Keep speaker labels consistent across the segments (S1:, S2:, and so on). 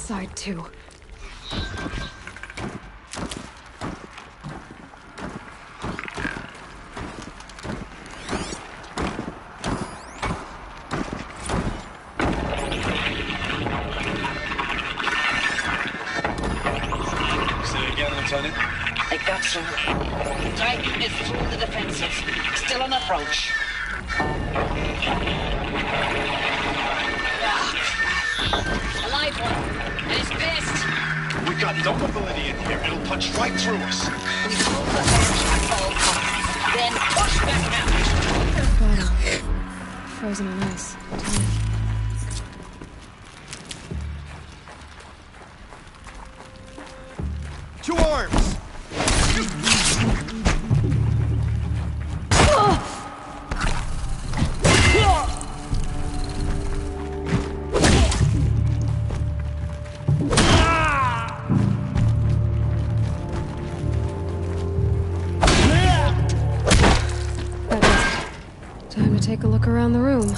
S1: side, too.
S2: I got some. Titan is through the defenses. Still on approach. A live one. And he's pissed.
S3: We got no mobility in here. It'll punch right through us.
S2: We hold the edge at all costs. Then push back out.
S1: Wow. Frozen in ice.
S3: Two arms!
S1: Time to take a look around the room.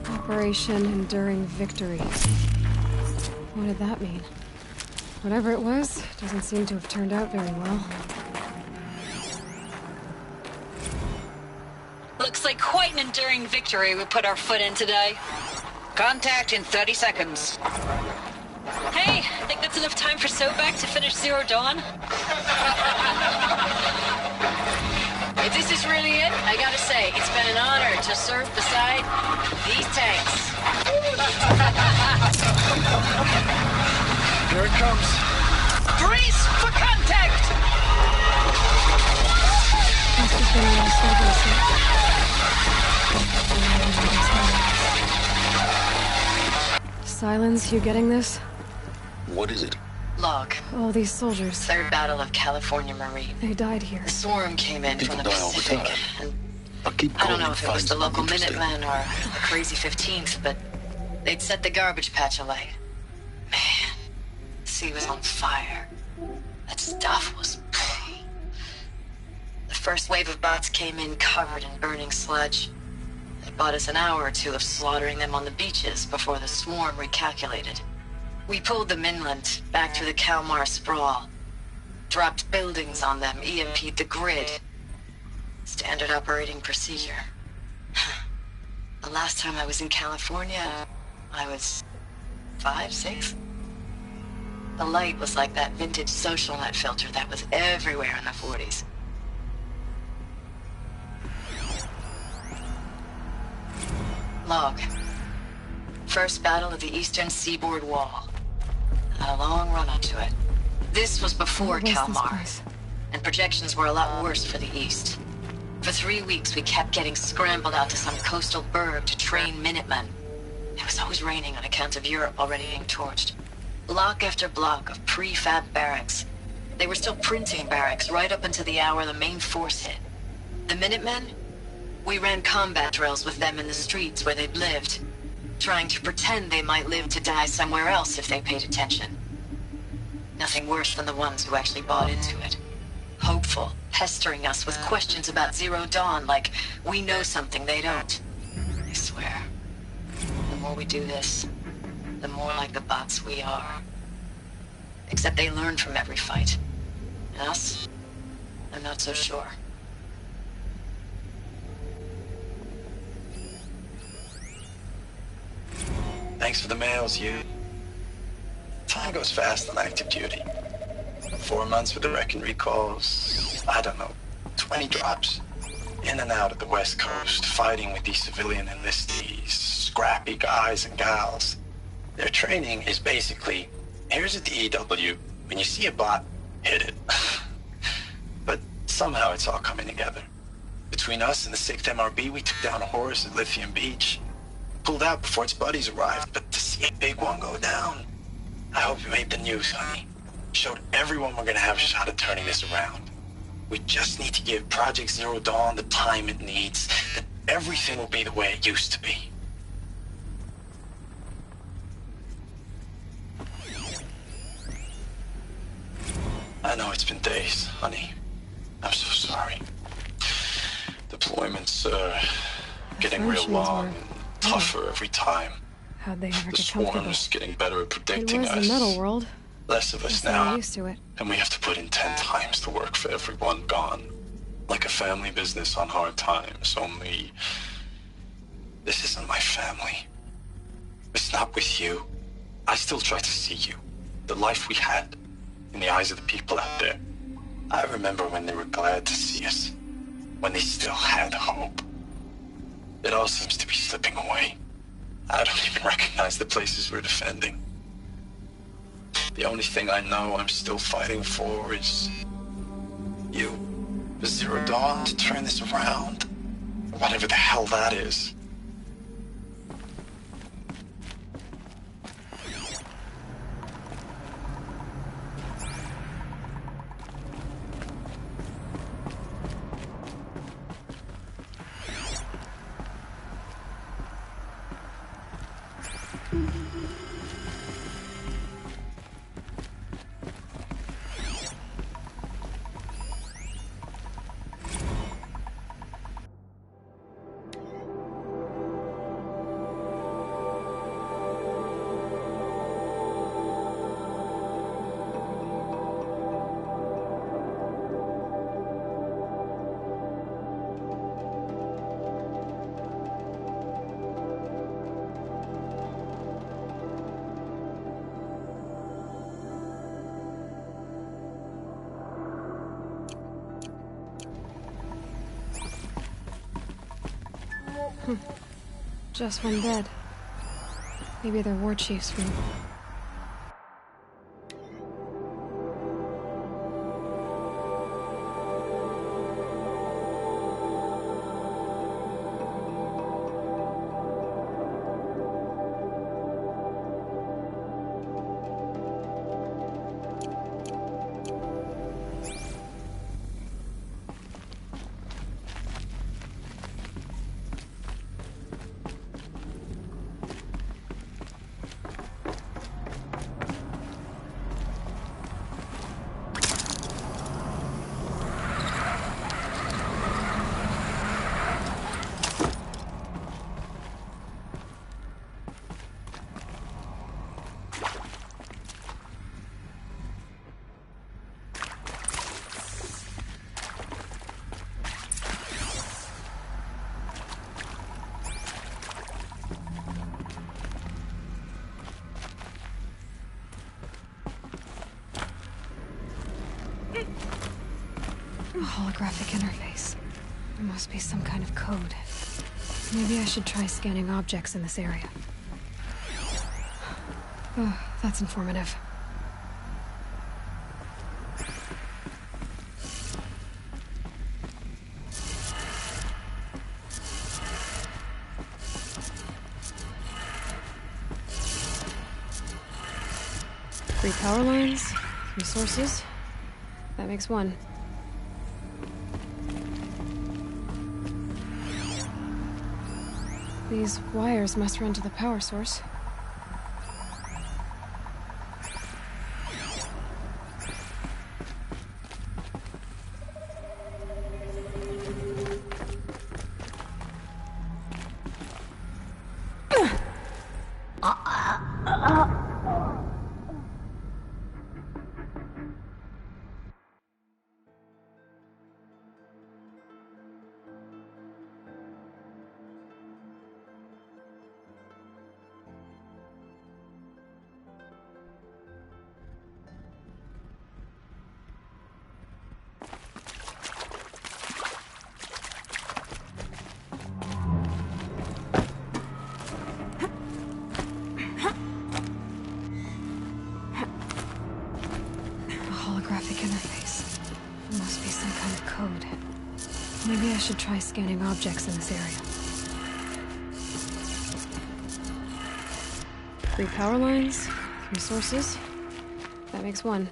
S1: Operation Enduring Victory. What did that mean? Whatever it was, doesn't seem to have turned out very well.
S2: Looks like quite an enduring victory we put our foot in today. Contact in 30 seconds. Hey, I think that's enough time for Sobek to finish Zero Dawn. If this is really it, I gotta say, it's been an honor to serve beside these tanks.
S3: Here it comes.
S2: Brace for contact!
S1: Must have been a little service. Silence, you getting this?
S4: What is it?
S2: Log.
S1: All these soldiers.
S2: Third Battle of California Marine.
S1: They died here.
S2: The swarm came in
S4: People
S2: from the
S4: die all the
S2: Pacific,
S4: time.
S2: and
S4: I'll keep
S2: I don't
S4: calling
S2: know
S4: and
S2: if it
S4: find
S2: was the
S4: something
S2: local
S4: interesting.
S2: Minutemen or the crazy 15th, but they'd set the garbage patch alight. Man, the sea was on fire. That stuff was... The first wave of bots came in covered in burning sludge. It bought us an hour or two of slaughtering them on the beaches before the swarm recalculated. We pulled them inland, back through the Kalmar sprawl. Dropped buildings on them, EMP'd the grid. Standard operating procedure. The last time I was in California, I was 5, 6? The light was like that vintage social net filter that was everywhere in the 40s. Log. First battle of the eastern seaboard wall. Had a long run up to it. This was before
S1: What was this
S2: Kalmar,
S1: place?
S2: and projections were a lot worse for the east. For 3 weeks, we kept getting scrambled out to some coastal burg to train Minutemen. It was always raining on account of Europe already being torched. Block after block of prefab barracks. They were still printing barracks right up until the hour the main force hit. The Minutemen? We ran combat drills with them in the streets where they'd lived, trying to pretend they might live to die somewhere else if they paid attention. Nothing worse than the ones who actually bought into it. Hopeful, pestering us with questions about Zero Dawn like we know something they don't. I swear, the more we do this, the more like the bots we are. Except they learn from every fight. And us? I'm not so sure.
S3: Thanks for the mails, you. Time goes fast on active duty. 4 months with the wreck and recalls. I don't know, 20 drops. In and out of the West Coast, fighting with these civilian enlistees, scrappy guys and gals. Their training is basically, here's a DEW, when you see a bot, hit it. But somehow it's all coming together. Between us and the 6th MRB, we took down a horse at Lithium Beach. Pulled out before its buddies arrived, but to see a big one go down. I hope you made the news, honey. Showed everyone we're gonna have a shot at turning this around. We just need to give Project Zero Dawn the time it needs, then everything will be the way it used to be. I know it's been days, honey. I'm so sorry. Deployments, getting real
S1: Russians
S3: long.
S1: were
S3: tougher every time.
S1: How'd they ever
S3: The
S1: get comfortable?
S3: swarm's getting better at
S1: It
S3: predicting
S1: was
S3: us.
S1: the metal world.
S3: Less of us
S1: Guess they're
S3: now.
S1: used to it.
S3: And we have to put in 10 times the work for everyone gone. Like a family business on hard times, only... This isn't my family. It's not with you. I still try to see you. The life we had. In the eyes of the people out there. I remember when they were glad to see us. When they still had hope. It all seems to be slipping away. I don't even recognize the places we're defending. The only thing I know I'm still fighting for is... you. For Zero Dawn to turn this around. Whatever the hell that is.
S1: Just one bed. Maybe they're war chief's room. A holographic interface. There must be some kind of code. Maybe I should try scanning objects in this area. Oh, that's informative. Three power lines, resources. That makes one. These wires must run to the power source. Interface. There must be some kind of code. Maybe I should try scanning objects in this area. Three power lines, resources. That makes one.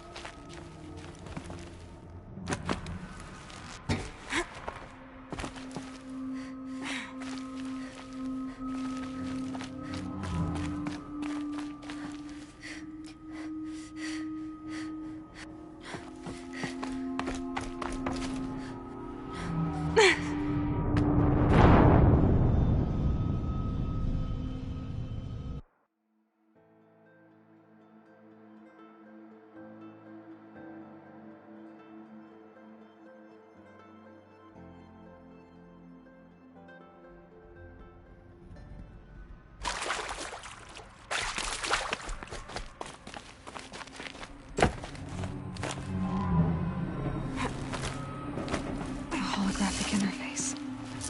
S1: Holographic interface.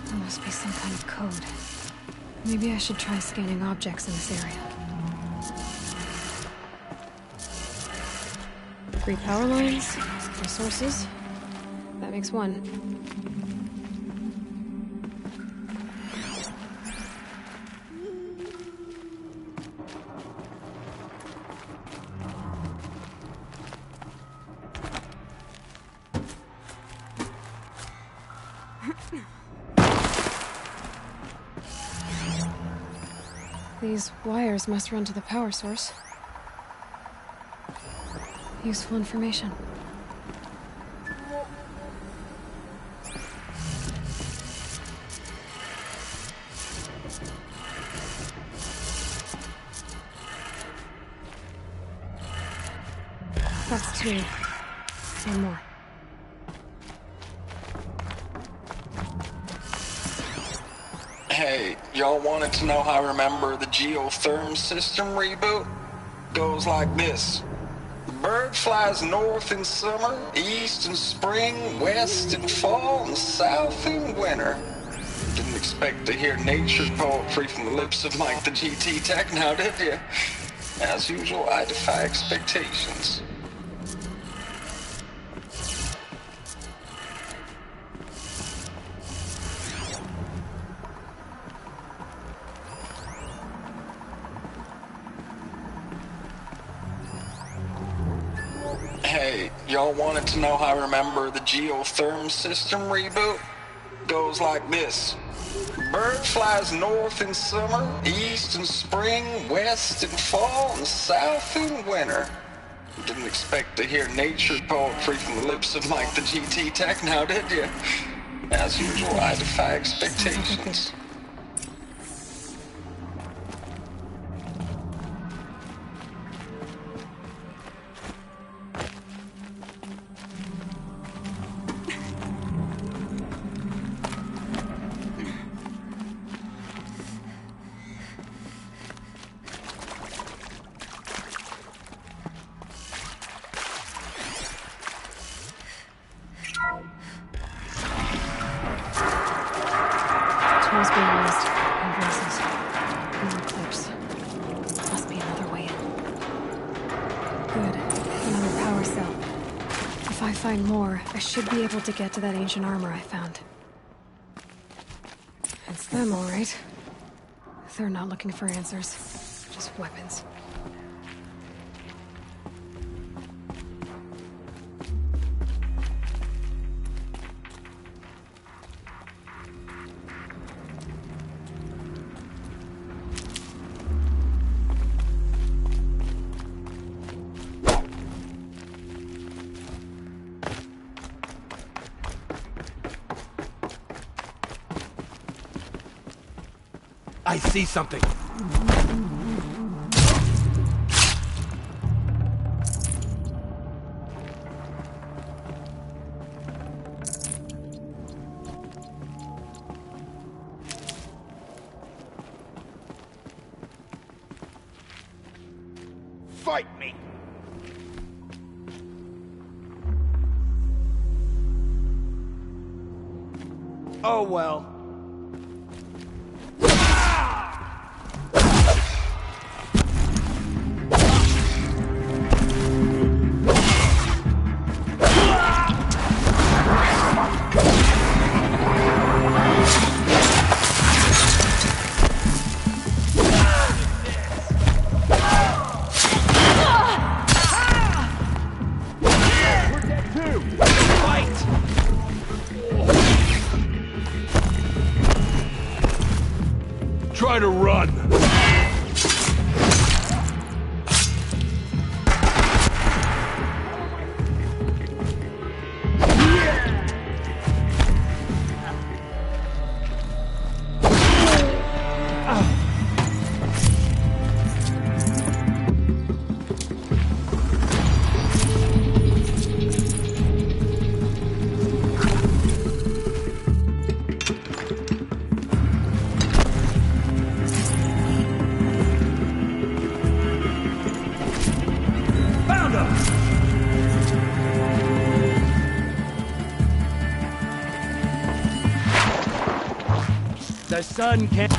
S1: There must be some kind of code. Maybe I should try scanning objects in this area. 3 power lines, 3 sources. That makes 1. These wires must run to the power source. Useful information. That's 2. 1 more.
S3: Hey, y'all wanted to know how I remember the geotherm system reboot? Goes like this. Bird flies north in summer, east in spring, west in fall, and south in winter. Didn't expect to hear nature poetry from the lips of Mike the GT Tech now, did you? As usual, I defy expectations. Hey, y'all wanted to know how I remember the geotherm system reboot? Goes like this. Bird flies north in summer, east in spring, west in fall, and south in winter. Didn't expect to hear nature poetry from the lips of Mike the GT Tech now, did you? As usual, I defy expectations.
S1: Tools being used. And voices. More clips. Must be another way in. Good. Another power cell. If I find more, I should be able to get to that ancient armor I found. It's them, all right. They're not looking for answers. Just weapons.
S5: I see something. Fight me. Oh well. Try to run. The sun can't...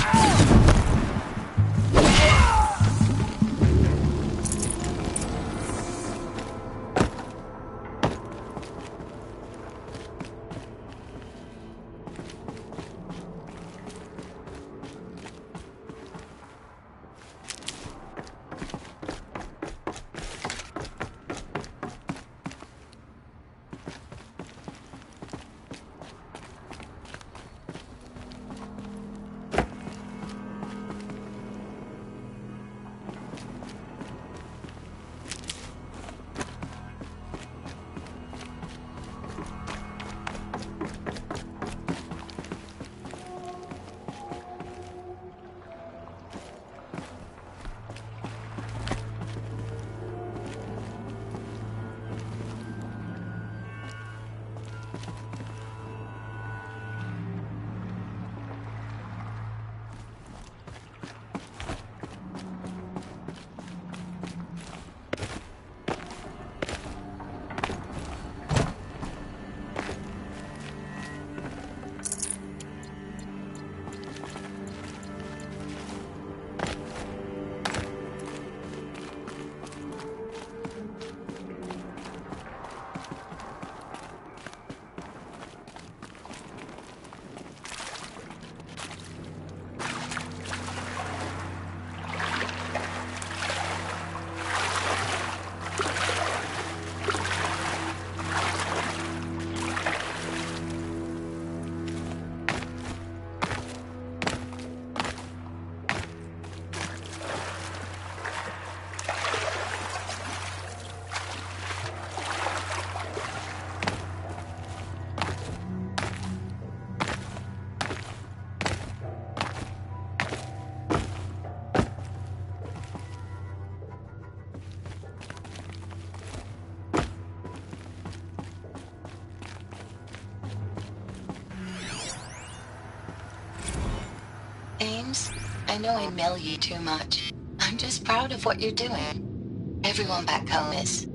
S2: Ames, I know I mail you too much. I'm just proud of what you're doing. Everyone back home is.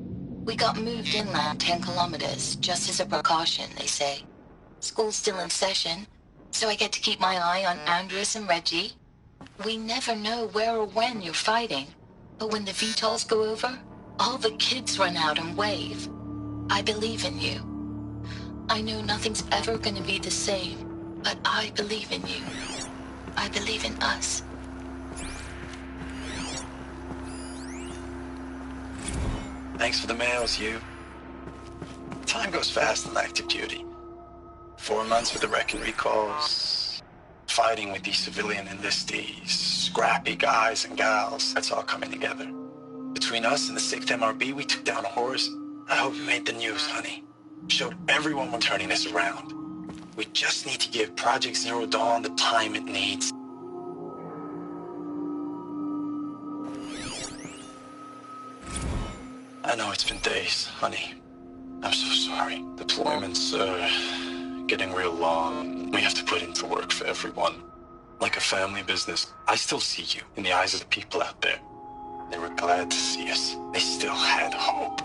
S2: We got moved inland 10 kilometers, just as a precaution, they say. School's still in session, so I get to keep my eye on Andres and Reggie. We never know where or when you're fighting, but when the VTOLs go over, all the kids run out and wave. I believe in you. I know nothing's ever gonna be the same, but I believe in you. I believe in us.
S3: Thanks for the mails, you. Time goes fast on active duty. 4 months with the wreck and recalls, fighting with these civilian enlistees, scrappy guys and gals. That's all coming together. Between us and the 6th MRB, we took down a horse. I hope you made the news, honey. Showed everyone we're turning this around. We just need to give Project Zero Dawn the time it needs. I know it's been days, honey. I'm so sorry. Deployments are getting real long. We have to put into work for everyone. Like a family business. I still see you in the eyes of the people out there. They were glad to see us. They still had hope.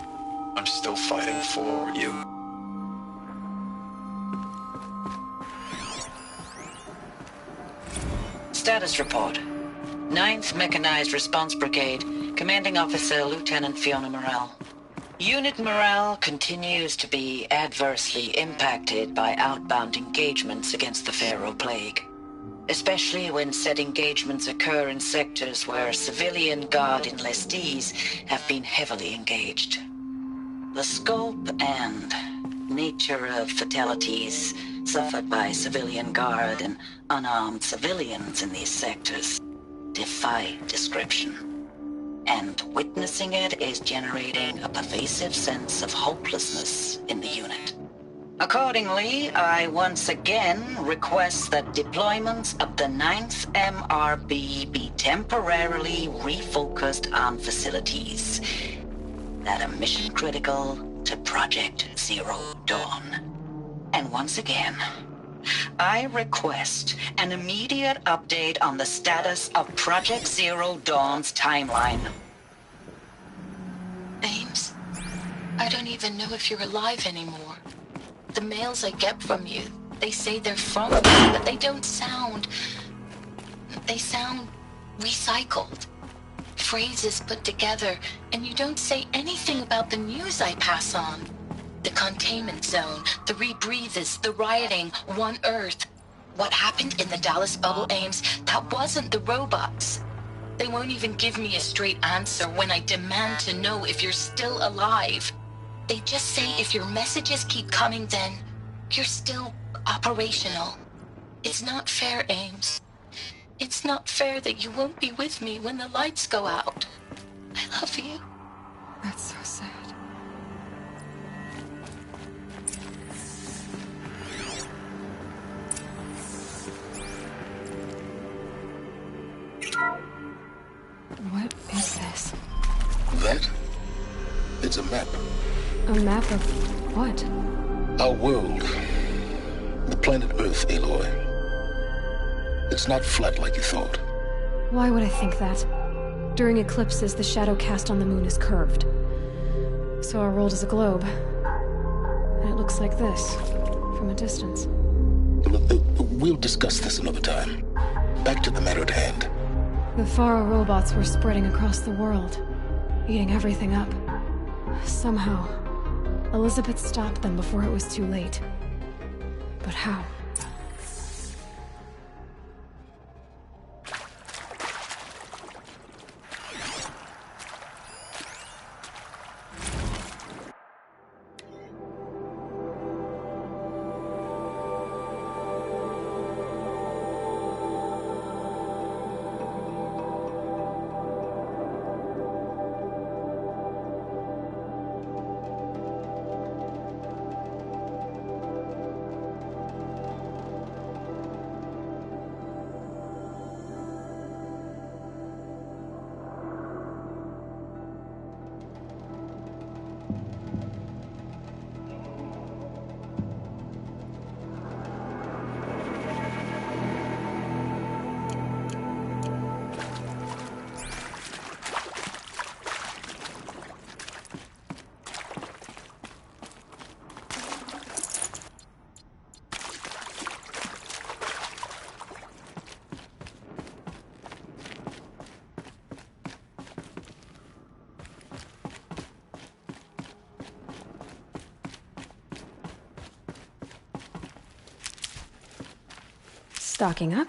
S3: I'm still fighting for you.
S6: Status report. 9th Mechanized Response Brigade, Commanding Officer Lieutenant Fiona Morrell. Unit morale continues to be adversely impacted by outbound engagements against the Pharaoh Plague, especially when said engagements occur in sectors where civilian guard enlistees have been heavily engaged. The scope and nature of fatalities suffered by civilian guard and unarmed civilians in these sectors defy description. And witnessing it is generating a pervasive sense of hopelessness in the unit. Accordingly, I once again request that deployments of the 9th MRB be temporarily refocused on facilities that are mission critical to Project Zero Dawn. And once again, I request an immediate update on the status of Project Zero Dawn's timeline.
S2: Ames, I don't even know if you're alive anymore. The mails I get from you, they say they're from you, but they don't sound They sound recycled. Phrases put together, and you don't say anything about the news I pass on. The containment zone, the rebreathers, the rioting, One Earth. What happened in the Dallas bubble, Ames, that wasn't the robots. They won't even give me a straight answer when I demand to know if you're still alive. They just say if your messages keep coming, then you're still operational. It's not fair, Ames. It's not fair that you won't be with me when the lights go out. I love you.
S1: That's so sad. What is this?
S4: That? It's a map.
S1: A map of what?
S4: Our world. The planet Earth, Aloy. It's not flat like you thought.
S1: Why would I think that? During eclipses, the shadow cast on the moon is curved. So our world is a globe. And it looks like this, from a distance.
S4: We'll discuss this another time. Back to the matter at hand.
S1: The Faro robots were spreading across the world, eating everything up. Somehow, Elizabeth stopped them before it was too late. But how? Stocking up.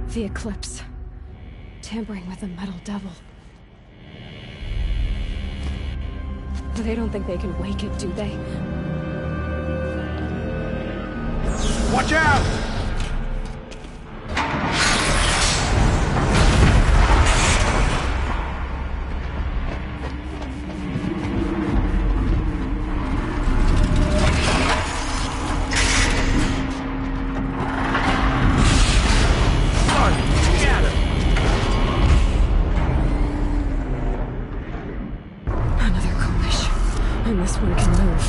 S1: The eclipse. Tampering with the metal devil. They don't think they can wake it, do they?
S5: Watch out!
S1: And this one can move.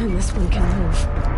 S1: And this one can move.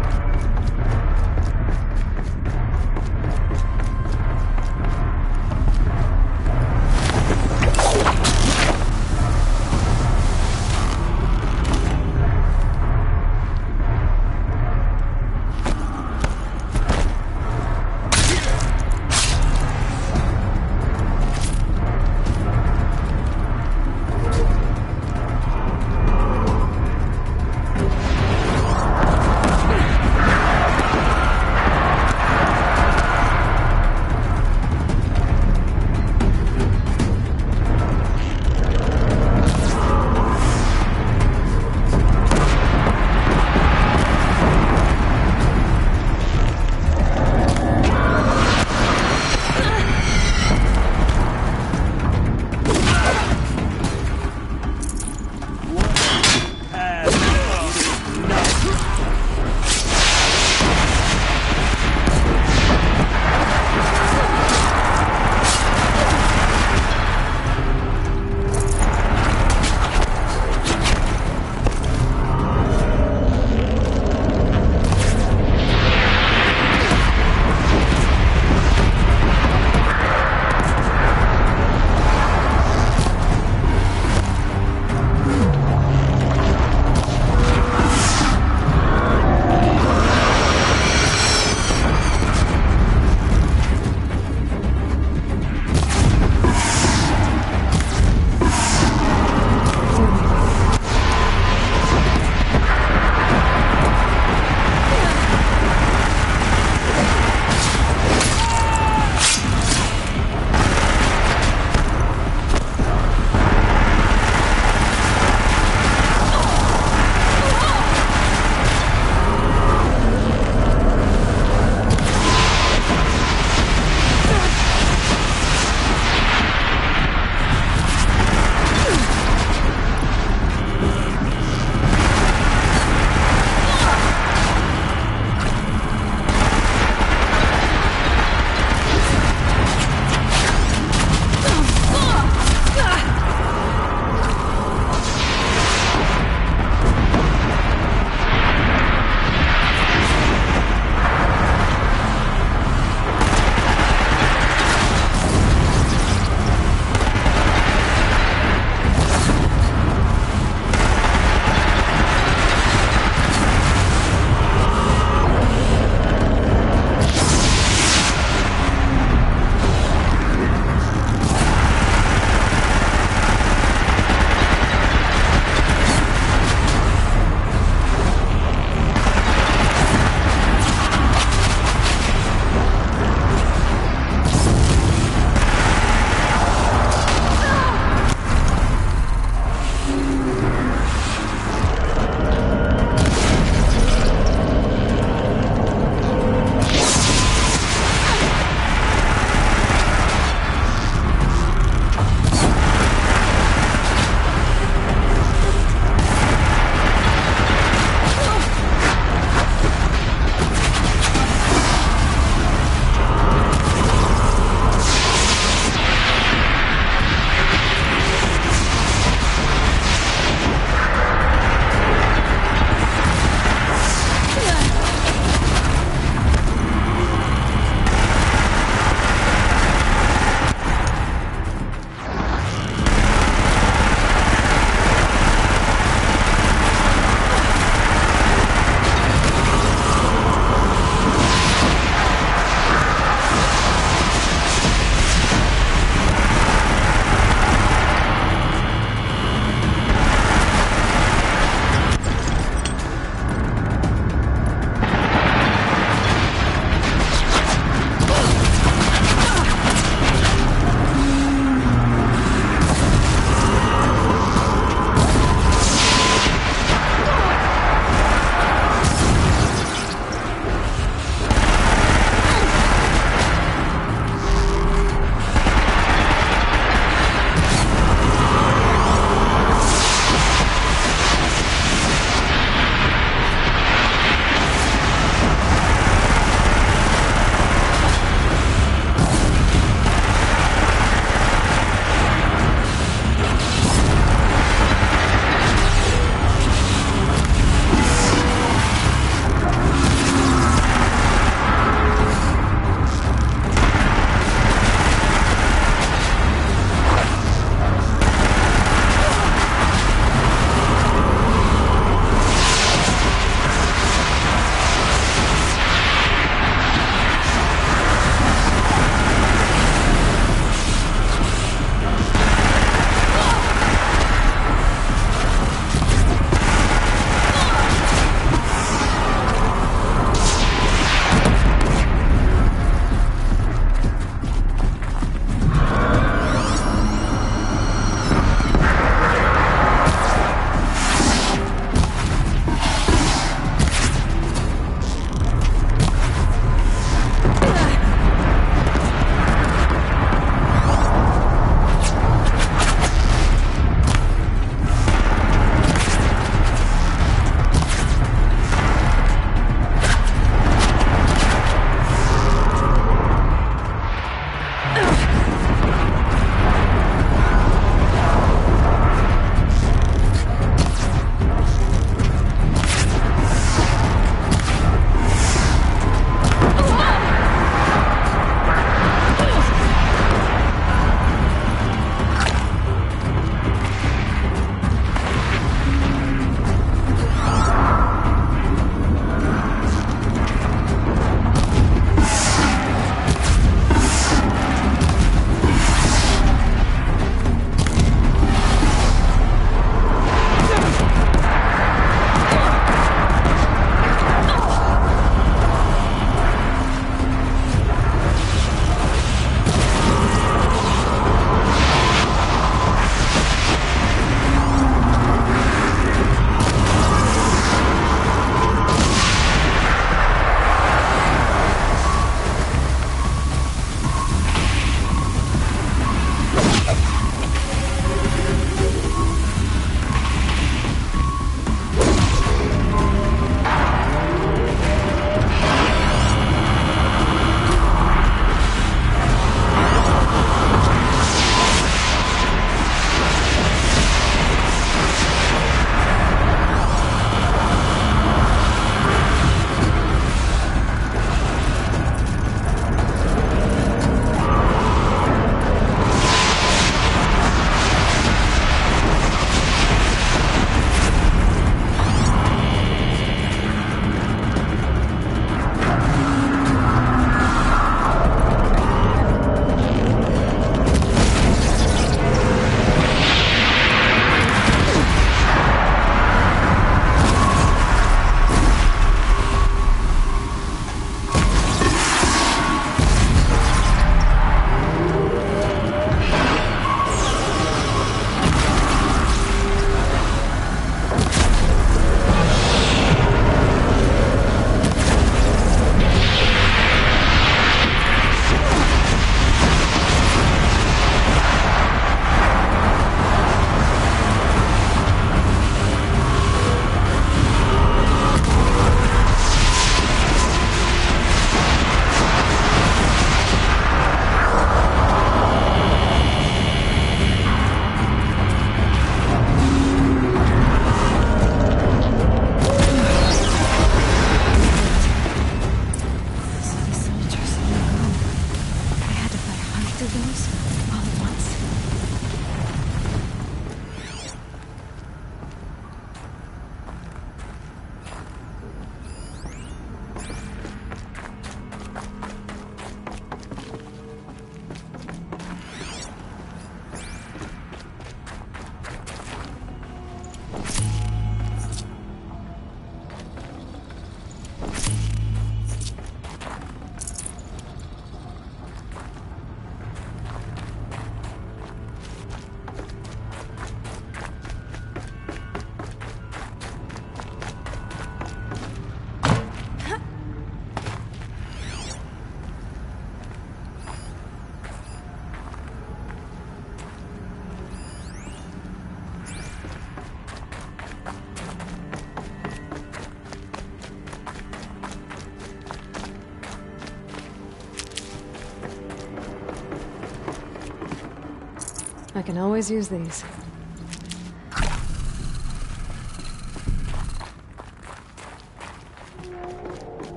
S1: I can always use these.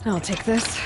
S1: I'll take this.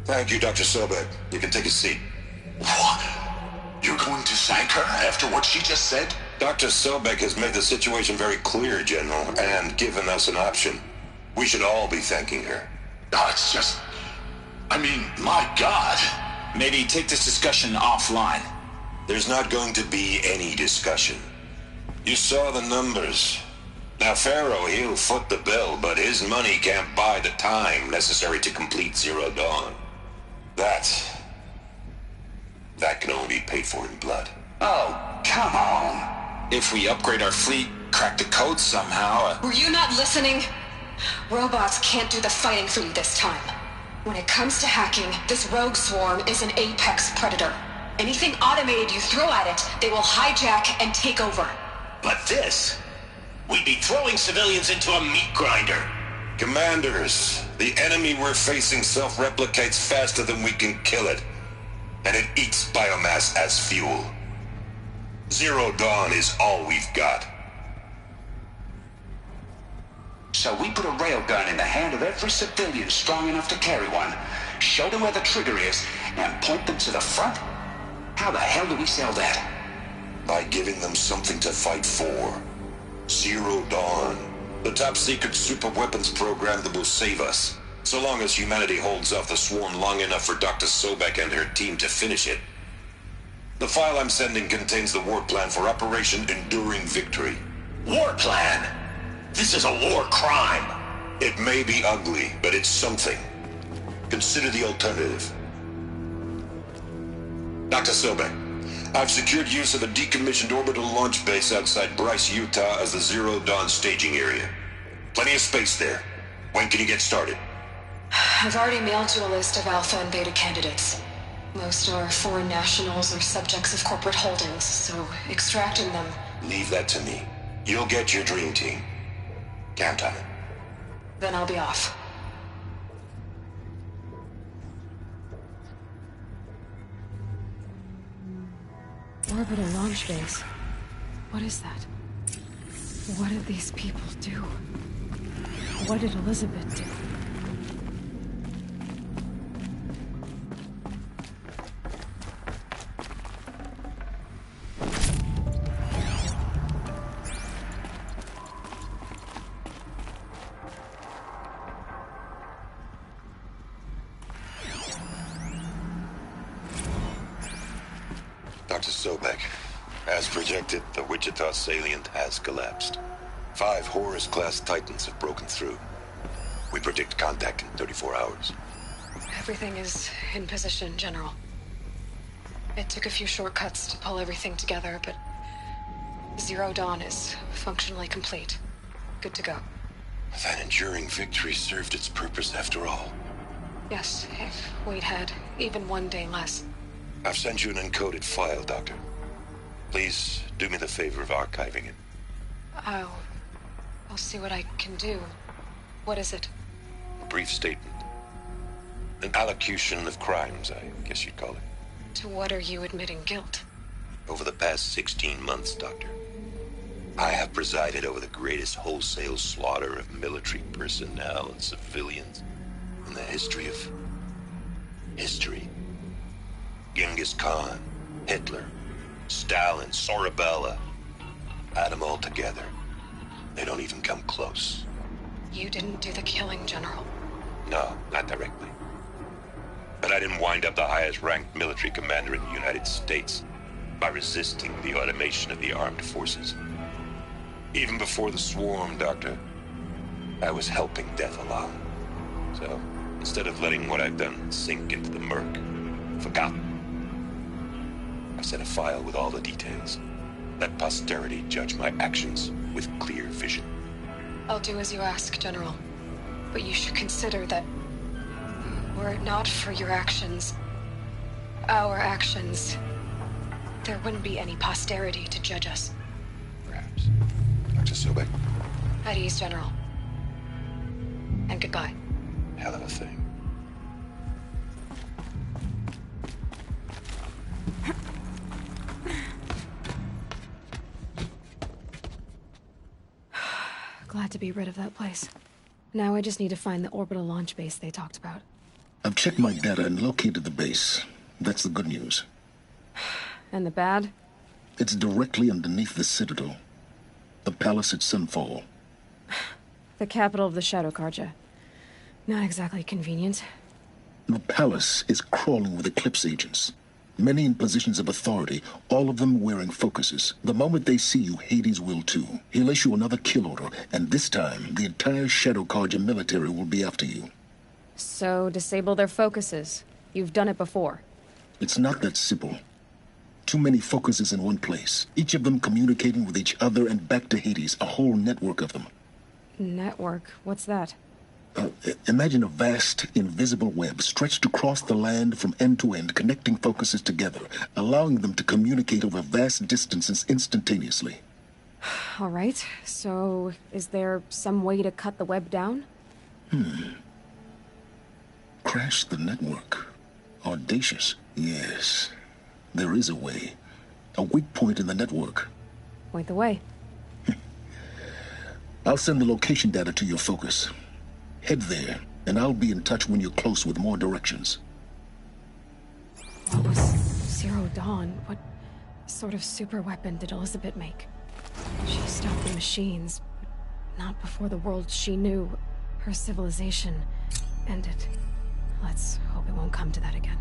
S7: Thank you, Dr. Sobek. You can take a seat.
S4: What? You're going to thank her after what she just said?
S7: Dr. Sobek has made the situation very clear, General, and given us an option. We should all be thanking her.
S4: No, it's just... I mean, my God.
S5: Maybe take this discussion offline.
S7: There's not going to be any discussion. You saw the numbers. Now, Pharaoh, he'll foot the bill, but his money can't buy the time necessary to complete Zero Dawn. That can only be paid for in blood.
S4: Oh, come on.
S5: If we upgrade our fleet, crack the code somehow...
S1: Were you not listening? Robots can't do the fighting for you this time. When it comes to hacking, this rogue swarm is an apex predator. Anything automated you throw at it, they will hijack and take over.
S8: But this... we'd be throwing civilians into a meat grinder.
S7: Commanders, the enemy we're facing self-replicates faster than we can kill it. And it eats biomass as fuel. Zero Dawn is all we've got.
S8: So we put a railgun in the hand of every civilian strong enough to carry one, show them where the trigger is, and point them to the front? How the hell do we sell that?
S7: By giving them something to fight for. Zero Dawn. The top-secret super-weapons program that will save us. So long as humanity holds off the swarm long enough for Dr. Sobek and her team to finish it. The file I'm sending contains the war plan for Operation Enduring Victory.
S8: War plan? This is a war crime.
S7: It may be ugly, but it's something. Consider the alternative. Dr. Sobek, I've secured use of a decommissioned orbital launch base outside Bryce, Utah as the Zero Dawn staging area. Plenty of space there. When can you get started?
S1: I've already mailed you a list of Alpha and Beta candidates. Most are foreign nationals or subjects of corporate holdings, so extracting them...
S7: Leave that to me. You'll get your dream team. Count on it.
S1: Then I'll be off. Orbital launch base. What is that? What did these people do? What did Elizabeth do?
S7: Dr. Sobek, as projected, the Wichita salient has collapsed. 5 Horus-class Titans have broken through. We predict contact in 34 hours.
S1: Everything is in position, General. It took a few shortcuts to pull everything together, but Zero Dawn is functionally complete. Good to go.
S7: That enduring victory served its purpose after all.
S1: Yes, if we'd had even one day less.
S7: I've sent you an encoded file, Doctor. Please do me the favor of archiving it.
S1: I'll see what I can do. What is it?
S7: A brief statement. An allocution of crimes, I guess you'd call it.
S1: To what are you admitting guilt?
S7: Over the past 16 months, Doctor, I have presided over the greatest wholesale slaughter of military personnel and civilians in the history of... history. Genghis Khan, Hitler, Stalin, Sorabella. Add them all together. They don't even come close.
S1: You didn't do the killing, General.
S7: No, not directly. But I didn't wind up the highest-ranked military commander in the United States by resisting the automation of the armed forces. Even before the swarm, Doctor, I was helping death along. So, instead of letting what I've done sink into the murk, forgotten, I sent a file with all the details. Let posterity judge my actions with clear vision.
S1: I'll do as you ask, General. But you should consider that were it not for your actions, our actions, there wouldn't be any posterity to judge us.
S7: Perhaps. Dr. Sobek?
S1: At ease, General. And goodbye.
S7: Hell of a thing.
S1: Glad to be rid of that place. Now I just need to find the orbital launch base they talked about.
S4: I've checked my data and located the base. That's the good news.
S1: And the bad?
S4: It's directly underneath the Citadel. The palace at Sunfall.
S1: The capital of the Shadow Carja. Not exactly convenient.
S4: The palace is crawling with Eclipse agents. Many in positions of authority, all of them wearing focuses. The moment they see you, Hades will too. He'll issue another kill order, and this time, the entire Shadow Carja military will be after you.
S1: So, disable their focuses. You've done it before.
S4: It's not that simple. Too many focuses in one place, each of them communicating with each other and back to Hades, a whole network of them.
S1: Network? What's that?
S4: Imagine a vast, invisible web stretched across the land from end to end, connecting focuses together, allowing them to communicate over vast distances instantaneously.
S1: All right, so is there some way to cut the web down?
S4: Crash the network. Audacious. Yes, there is a way. A weak point in the network.
S1: Point the way.
S4: I'll send the location data to your focus. Head there, and I'll be in touch when you're close with more directions.
S1: What was Zero Dawn? What sort of super weapon did Elizabeth make? She stopped the machines, but not before the world she knew, her civilization, ended. Let's hope it won't come to that again.